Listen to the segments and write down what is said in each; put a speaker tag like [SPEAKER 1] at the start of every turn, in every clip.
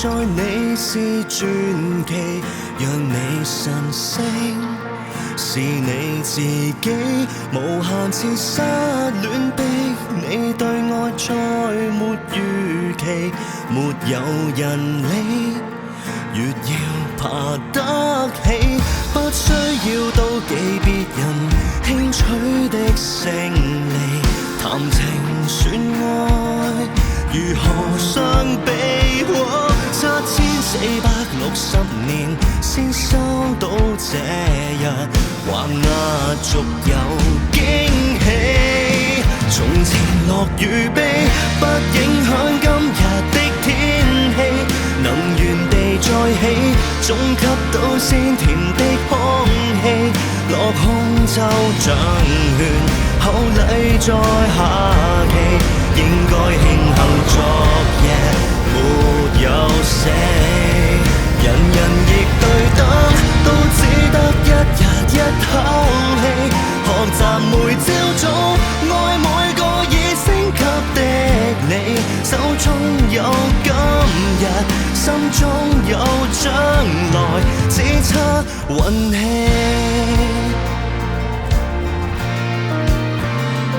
[SPEAKER 1] 在你是傳奇，讓你神聖，是你自己，無限次失戀的你對愛再沒預期，沒有人理，越要爬得起，不需要妒忌別人輕取的勝利，談情說愛如何相比？7460年先收到這日，還壓軸有驚喜。從前樂與悲，不影響今日的天氣，能原地再起，總吸到鮮甜的空氣。落空就像勸，厚禮在下期，應該慶幸昨夜沒有死。人人亦對等，都只得一日一口氣。學習每朝早，愛每個已升級的你，手中有今日，心中有將來，只差運氣。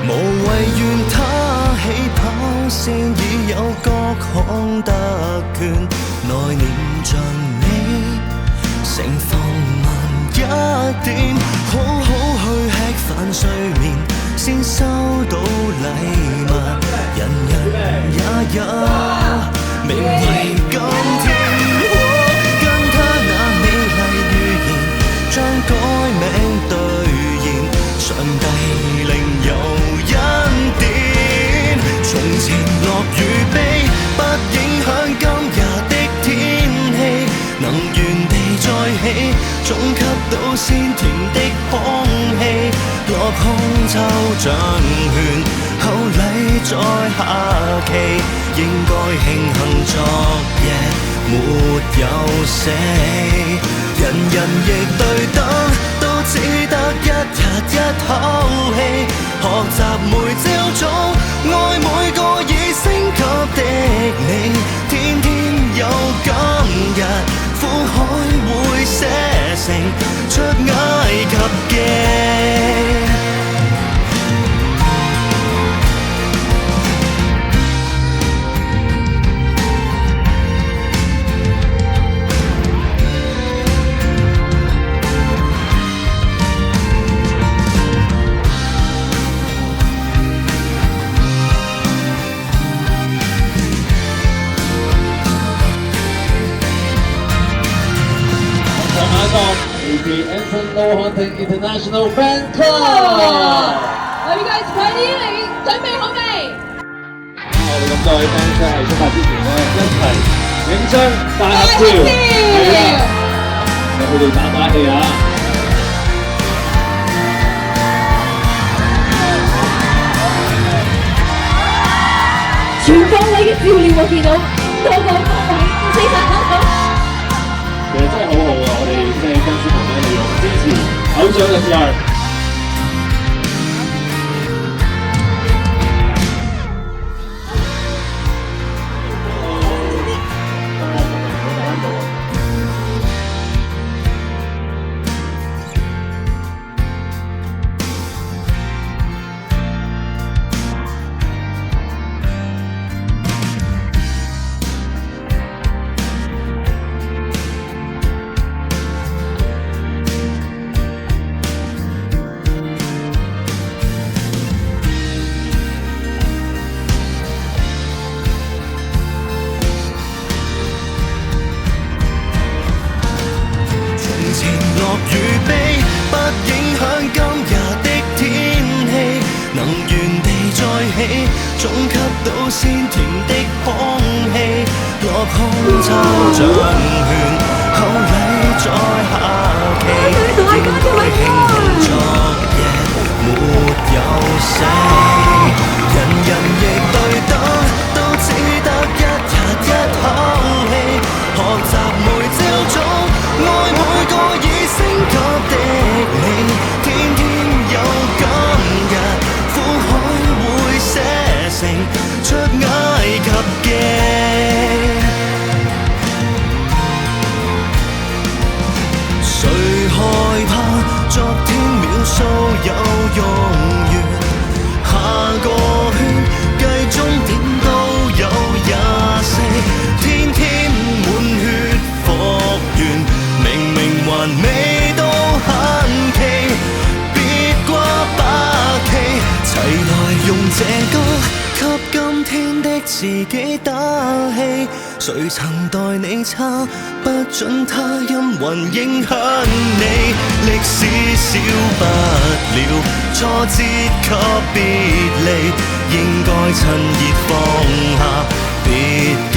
[SPEAKER 1] 無謂怨他起跑線已有各項特權，內念像你，成放慢一點，好好去吃飯睡眠，先收到禮物。人人也有名為今天，跟他那美麗預言，將改名兌現，上帝另有恩典。從前樂與悲，不影響今日的天氣，能原地再起，總吸到鮮甜的空氣。落空就像勸，厚禮在下期，應該慶幸昨夜沒有死。人人亦對等，都只得一日一口氣。學習每朝早，愛每個已升級的你，天天有今日，苦海會寫成出埃及記。
[SPEAKER 2] The Anson Lo Hunting International Fan Club。Are
[SPEAKER 3] you guys ready？ 你準備好未？
[SPEAKER 2] 我哋咁多位 fans 喺出發之前咧，一齊影張大合照，係啦，有佢哋打打氣啊！
[SPEAKER 3] 全方位嘅照料我見到，個個方位四十九。
[SPEAKER 2] 其實真係好好啊！我哋即係跟小朋友利用支持偶像嘅時候。
[SPEAKER 1] 總吸到鮮甜的空氣，落空就像勸，厚禮在下期，應該慶幸昨夜沒有死。人人亦對等，都只得一日一口氣，學習每朝早，愛每個已升級的你，天天有今日，苦海會寫成出埃及記。自己打氣，誰曾待你差？不准他陰雲影響你。歷史少不了挫折及別離，應該趁熱放下，別記